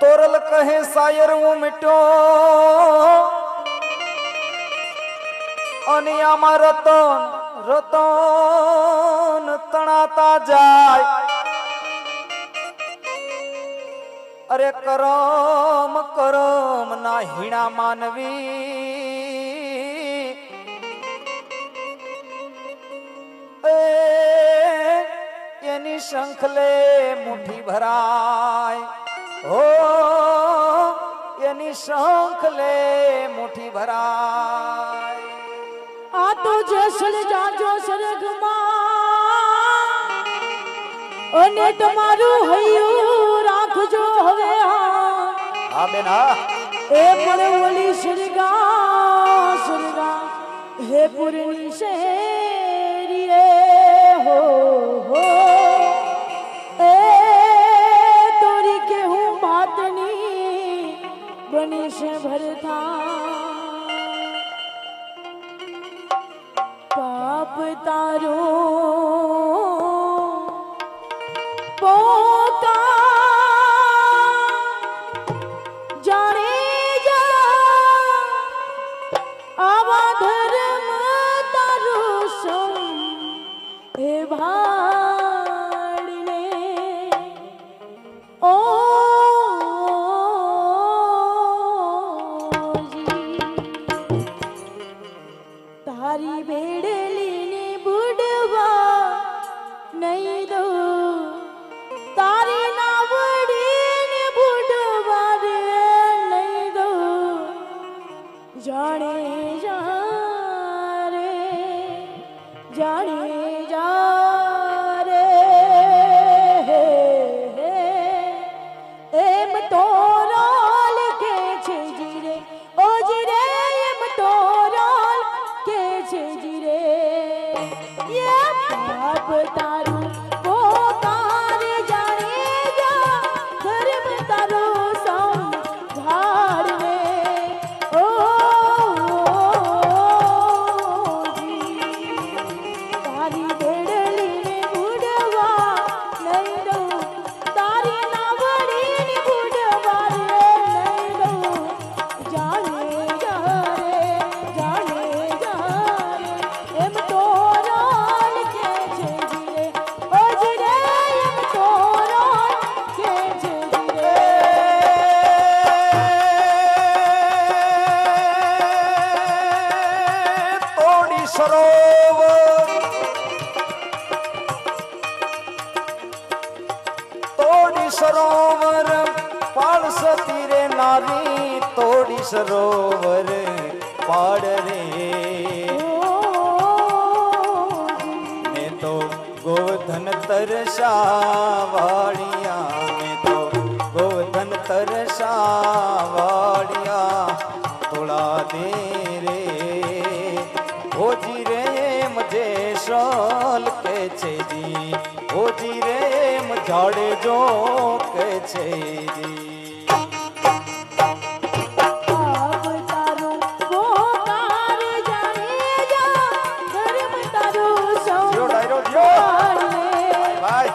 तोरल कहे शायर हूँ मिट्यो અને આમાં રતન રતન તણાતા જાય અરે કરમ કરમ ના હીણા માનવી એની શંખલે મુઠ્ઠી ભરાય હો એની શંખલે મુઠ્ઠી ભરાય આ તો જસલ જાજો સરગમાં અને તમારું હૈયું રાખજો હવે હા બેન હા એ પણ ઓલી સરગા સરગા હે પુરની શેરી રે હો એ તોરી કે હું બાતની બની છે ભરતા પાપ તારો પોતા જાણે જા આવા ધર્મ તારો સમ હે ભાડને ઓ તારી બેડલીને બુડવા નહીં દો તારી નાવડીને બુડવા રે નહીં દો જાણે જા રે જાણે જા રે એમ તો રોલ કે છે જીરે ઓ જીરે એમ તો રોલ કે છે જીરે યે પાપ તારું પોતારે જાણે જા ધર્મ તારો સંભાળ રે ઓ તારી બેડલીને બુડવા નહીં દઉં તારી નાવડીને બુડવા રે નહીં દઉં જાણે જા રે જાણે જા રે એમ તો રોલ કે છે જીરે ઓ જીરે એમ તો રોલ કે છે જીરે તોડી સરોવર તોડી સરોવર પાળસતી રે નારી તોડી સરોવર પાડ રે મેં તો ગોવર્ધન તરસાવાળિયા મેં તો ગોવર્ધન તરસાવાળિયા તોળા દે રે ઓજી રે મજે સોલ કે છે જી ઓજી રે મજાડે જો કે છે જી પાપ તારું પોતારે જાણે જા ધર્મ તારો જીઓ ડાયરો જીઓ સંભાળ રે ભાઈ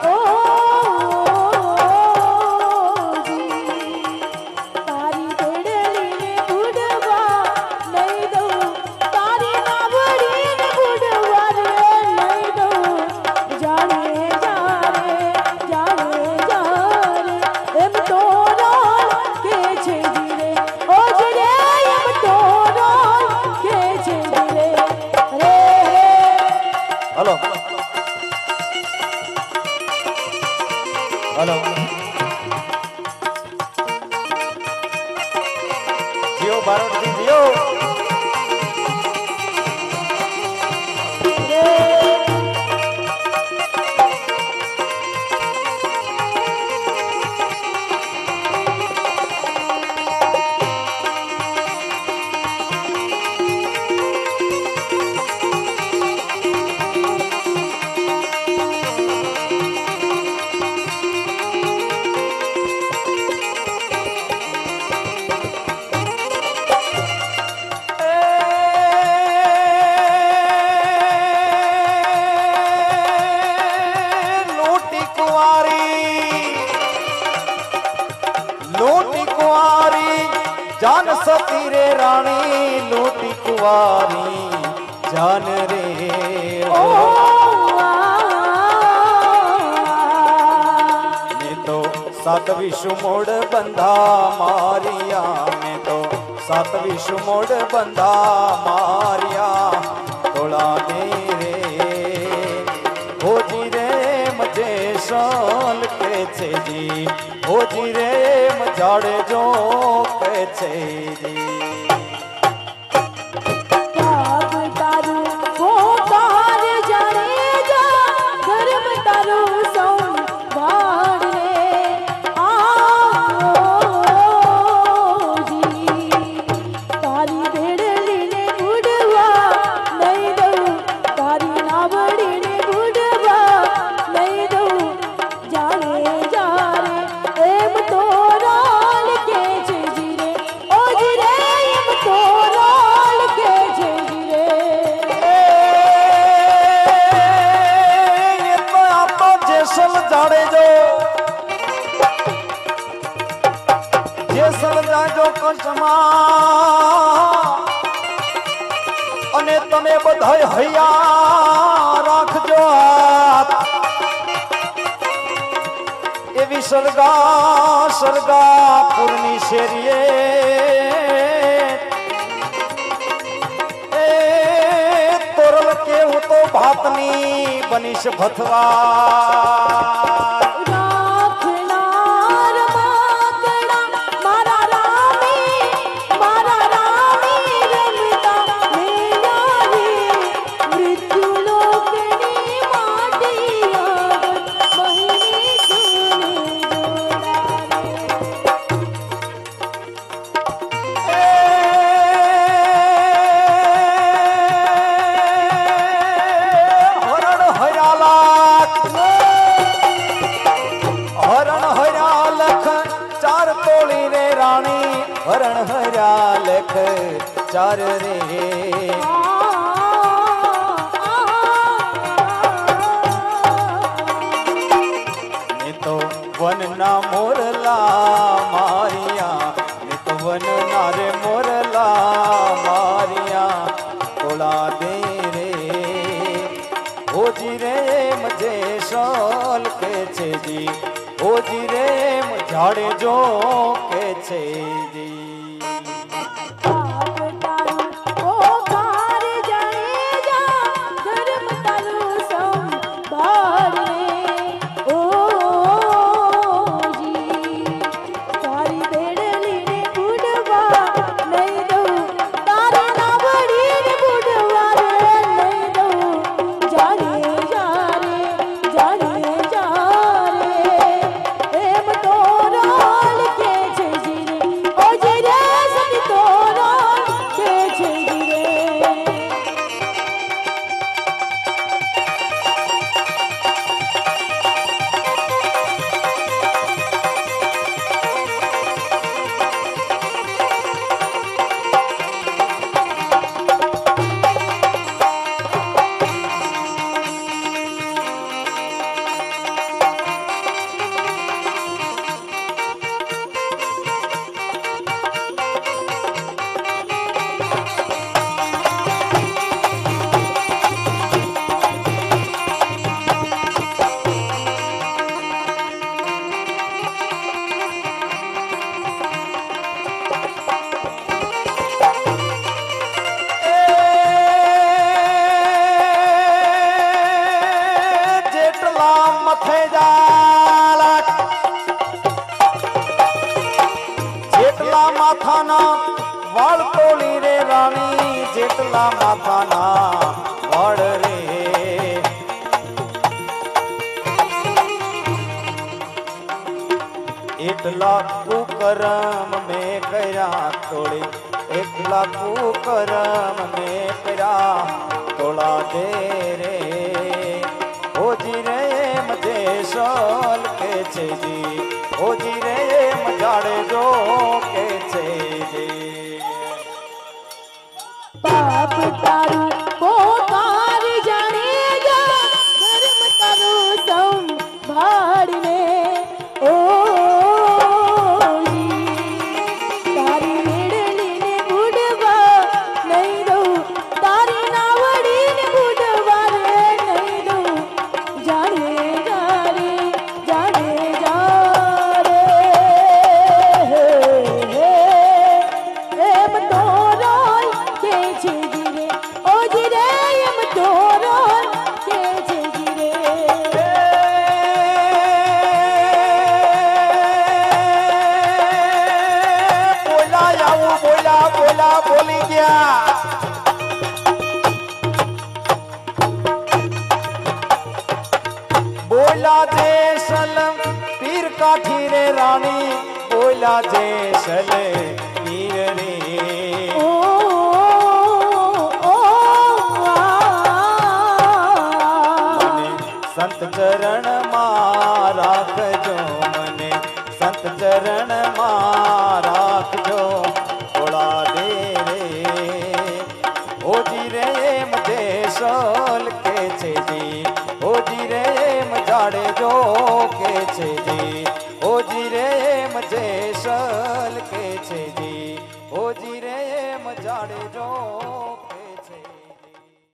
તારી બેડલીને બુડવા નહીં દઉં તારી નાવડીને બુડવા રે નહીં દઉં જાણે જા રે જાણે જા રે એમ તો રોલ કે છે જીરે ઓ જીરે એમ તો રોલ કે છે જીરે રે હલો હલો જીઓ ભારતજી જીઓ जान सती रे रानी लूटी कुवारी जान रे ओ मैं तो सात विषु मोड़ बंधा मारिया मैं तो सात विषु मोड़ बंधा मारिया तोड़ा दे रे हो जी रे मजे साल के छे जी हो जी रे मजाड़े जो के छे जी बाप तारू वो तार जाने जा धर्म तारू संभाળ रे जी तारी भेड़ली ने बुडवा नहीं दઉં तारी नावड़ी ने बुडवा नहीं दઉં जाने जा रे एम तो राल के छे जी रे ओ जी रे एम तो राल के छे जी रे ये तो आप जेसल जाड़े जो જેસલ જાજો કચ્છમાં અને તમે બધાય હૈયા રાખજો હાથ એવી સરગાપુરની શેરીએ એ તોરલ કેવું તો ભાતની બનીશ ભથવા રાખનાર માકડા મારા રામી રમતા મેયારી મૃત્યુ લોકની માટી આગળ બહેની જોને હરણ હર્યા લખ ચાર તોળી રે રાણી હરણ હર્યા લખ ચાર રે મેં તો વનના મોરલા મારિયા મેં તો વનના રે મોરલા મારિયા તોળા દે રે હોજી રે મજે શાલ કે છે જી હોજી રે મજાડે જો કે છે જી બાપ તારું ઓ તાર જાણે જા ધર્મ તારું સંભાળ રે ઓ જી તારી બેડલી ને બુડવા નહીં દઉં તારી નાવડી ને બુડવા રે નહીં દઉં જાને જા રે એમ તો રાલ કે છે જી રે ઓ જી રે સતી તો રાલ કે છે જી રે જેટલા મથે જાલા જેટલા માથાના વાળ તોલી રે રાણી જેટલા માથાના વાળ રે એટલા કુકરમ મેં કર્યા તોડી એટલા કુકરમ મેં કર્યા તોળા દે રે હોજી રે મજે શાલ કે છે જી હોજી રે મજાડે જો કે છે જી બાપ તારું પોકાર જાણે જા ધર્મ તારું સંભાળ રે ઓ જી તારી મેળ બોલા બોલી ગયા બોલા જેસલ પીર કાઠી રે રાણી બોલા જેસલ પીર રે ઓ ઓ મને સંત ચરણ માં રાખજો મને સંત ચરણ માં રાખજો ભોળા દે રે ઓજી રે મજે સોલ કે છે જી ઓજી રે મજાડે જો કે છે જી ઓજી રે મજે સોલ કે છે જી ઓજી રે મજાડે જો